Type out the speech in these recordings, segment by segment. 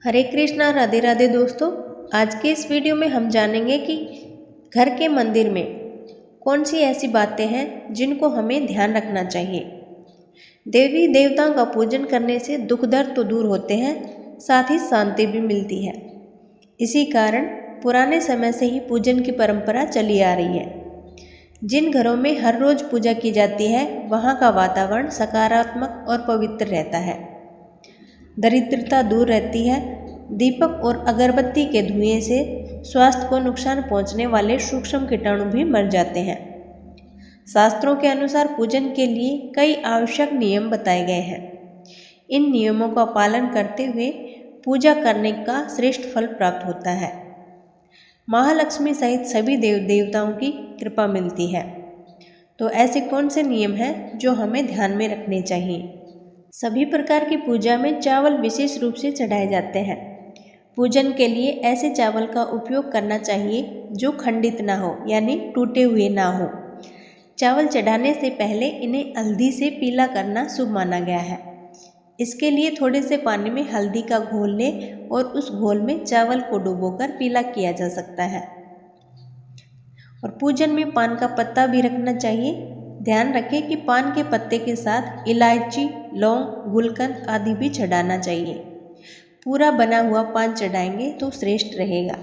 हरे कृष्णा, राधे राधे दोस्तों। आज के इस वीडियो में हम जानेंगे कि घर के मंदिर में कौन सी ऐसी बातें हैं जिनको हमें ध्यान रखना चाहिए। देवी देवताओं का पूजन करने से दुख दर्द तो दूर होते हैं, साथ ही शांति भी मिलती है। इसी कारण पुराने समय से ही पूजन की परंपरा चली आ रही है। जिन घरों में हर रोज पूजा की जाती है वहाँ का वातावरण सकारात्मक और पवित्र रहता है। दरिद्रता दूर रहती है। दीपक और अगरबत्ती के धुएं से स्वास्थ्य को नुकसान पहुंचने वाले सूक्ष्म कीटाणु भी मर जाते हैं। शास्त्रों के अनुसार पूजन के लिए कई आवश्यक नियम बताए गए हैं। इन नियमों का पालन करते हुए पूजा करने का श्रेष्ठ फल प्राप्त होता है। महालक्ष्मी सहित सभी देव देवताओं की कृपा मिलती है। तो ऐसे कौन से नियम हैं जो हमें ध्यान में रखने चाहिए। सभी प्रकार की पूजा में चावल विशेष रूप से चढ़ाए जाते हैं। पूजन के लिए ऐसे चावल का उपयोग करना चाहिए जो खंडित ना हो, यानी टूटे हुए ना हो। चावल चढ़ाने से पहले इन्हें हल्दी से पीला करना शुभ माना गया है। इसके लिए थोड़े से पानी में हल्दी का घोल लें और उस घोल में चावल को डुबोकर पीला किया जा सकता है। और पूजन में पान का पत्ता भी रखना चाहिए। ध्यान रखें कि पान के पत्ते के साथ इलायची, लौंग, गुलकंद आदि भी चढ़ाना चाहिए। पूरा बना हुआ पान चढ़ाएंगे तो श्रेष्ठ रहेगा।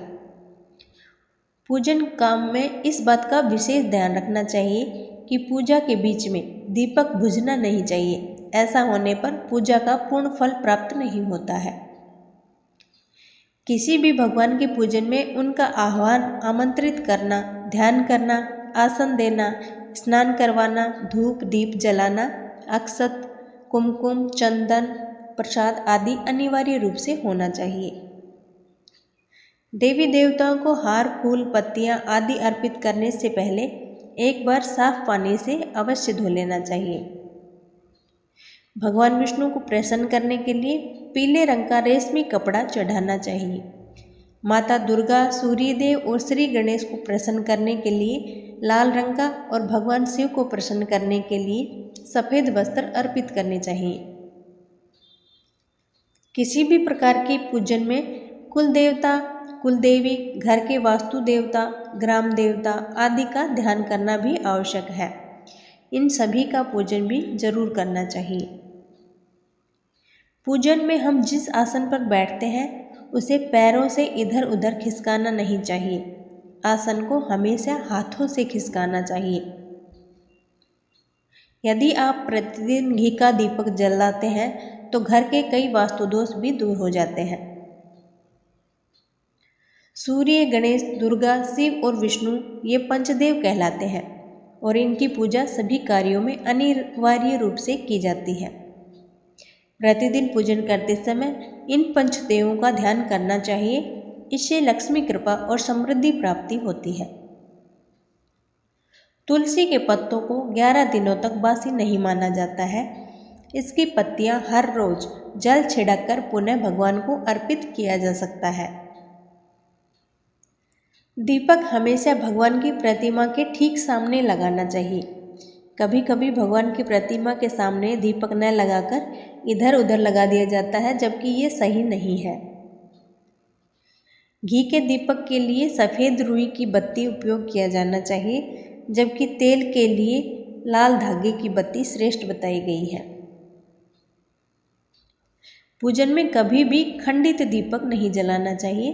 पूजन काम में इस बात का विशेष ध्यान रखना चाहिए कि पूजा के बीच में दीपक बुझना नहीं चाहिए। ऐसा होने पर पूजा का पूर्ण फल प्राप्त नहीं होता है। किसी भी भगवान के पूजन में उनका आह्वान, आमंत्रित करना, ध्यान करना, आसन देना, स्नान करवाना, धूप दीप जलाना, अक्षत, कुमकुम, चंदन, प्रसाद आदि अनिवार्य रूप से होना चाहिए। देवी देवताओं को हार, फूल, पत्तियां आदि अर्पित करने से पहले एक बार साफ पानी से अवश्य धो लेना चाहिए। भगवान विष्णु को प्रसन्न करने के लिए पीले रंग का रेशमी कपड़ा चढ़ाना चाहिए। माता दुर्गा, सूर्यदेव और श्री गणेश को प्रसन्न करने के लिए लाल रंग का और भगवान शिव को प्रसन्न करने के लिए सफ़ेद वस्त्र अर्पित करने चाहिए। किसी भी प्रकार के पूजन में कुल देवता, कुल देवी, घर के वास्तु देवता, ग्राम देवता आदि का ध्यान करना भी आवश्यक है। इन सभी का पूजन भी जरूर करना चाहिए। पूजन में हम जिस आसन पर बैठते हैं उसे पैरों से इधर उधर खिसकाना नहीं चाहिए। आसन को हमेशा हाथों से खिसकाना चाहिए। यदि आप प्रतिदिन घी का दीपक जलाते हैं तो घर के कई वास्तु दोष भी दूर हो जाते हैं। सूर्य, गणेश, दुर्गा, शिव और विष्णु ये पंचदेव कहलाते हैं और इनकी पूजा सभी कार्यों में अनिवार्य रूप से की जाती है। प्रतिदिन पूजन करते समय इन पंचदेवों का ध्यान करना चाहिए। इससे लक्ष्मी कृपा और समृद्धि प्राप्ति होती है। तुलसी के पत्तों को 11 दिनों तक बासी नहीं माना जाता है। इसकी पत्तियां हर रोज जल छिड़क कर पुनः भगवान को अर्पित किया जा सकता है। दीपक हमेशा भगवान की प्रतिमा के ठीक सामने लगाना चाहिए। कभी कभी भगवान की प्रतिमा के सामने दीपक न लगाकर इधर उधर लगा दिया जाता है, जबकि ये सही नहीं है। घी के दीपक के लिए सफ़ेद रुई की बत्ती उपयोग किया जाना चाहिए, जबकि तेल के लिए लाल धागे की बत्ती श्रेष्ठ बताई गई है। पूजन में कभी भी खंडित दीपक नहीं जलाना चाहिए।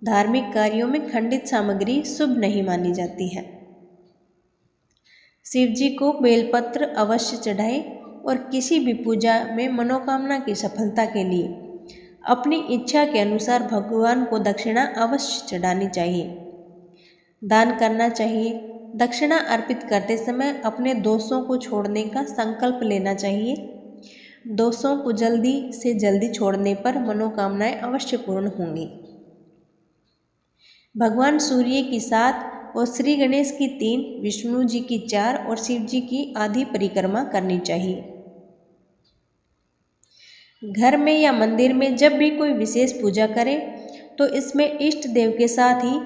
धार्मिक कार्यों में खंडित सामग्री शुभ नहीं मानी जाती है। शिव जी को बेलपत्र अवश्य चढ़ाएं और किसी भी पूजा में मनोकामना की सफलता के लिए अपनी इच्छा के अनुसार भगवान को दक्षिणा अवश्य चढ़ानी चाहिए। दान करना चाहिए। दक्षिणा अर्पित करते समय अपने दोषों को छोड़ने का संकल्प लेना चाहिए। दोषों को जल्दी से जल्दी छोड़ने पर मनोकामनाएं अवश्य पूर्ण होंगी। भगवान सूर्य की 7 और श्री गणेश की 3, विष्णु जी की 4 और शिव जी की आधी परिक्रमा करनी चाहिए। घर में या मंदिर में जब भी कोई विशेष पूजा करे तो इसमें इष्ट देव के साथ ही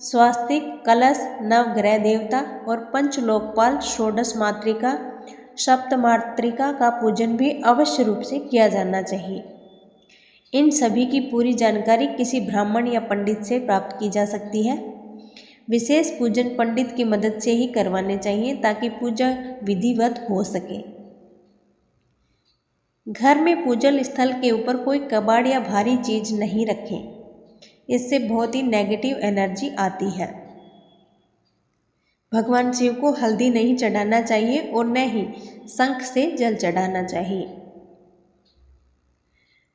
स्वास्तिक, कलश, नवग्रह देवता और पंचलोकपाल, षोडश मातृका, सप्तमातृका का पूजन भी अवश्य रूप से किया जाना चाहिए। इन सभी की पूरी जानकारी किसी ब्राह्मण या पंडित से प्राप्त की जा सकती है। विशेष पूजन पंडित की मदद से ही करवाने चाहिए ताकि पूजा विधिवत हो सके। घर में पूजन स्थल के ऊपर कोई कबाड़ या भारी चीज नहीं रखें, इससे बहुत ही नेगेटिव एनर्जी आती है। भगवान शिव को हल्दी नहीं चढ़ाना चाहिए और न ही शंख से जल चढ़ाना चाहिए।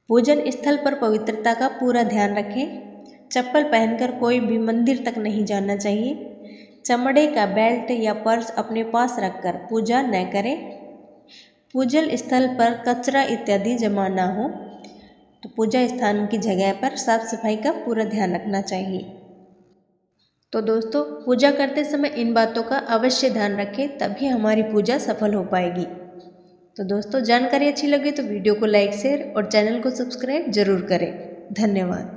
पूजन स्थल पर पवित्रता का पूरा ध्यान रखें। चप्पल पहनकर कोई भी मंदिर तक नहीं जाना चाहिए। चमड़े का बेल्ट या पर्स अपने पास रखकर पूजा न करें। पूजन स्थल पर कचरा इत्यादि जमा ना हो, तो पूजा स्थान की जगह पर साफ सफाई का पूरा ध्यान रखना चाहिए। तो दोस्तों, पूजा करते समय इन बातों का अवश्य ध्यान रखें, तभी हमारी पूजा सफल हो पाएगी। तो दोस्तों, जानकारी अच्छी लगे तो वीडियो को लाइक, शेयर और चैनल को सब्सक्राइब जरूर करें। धन्यवाद।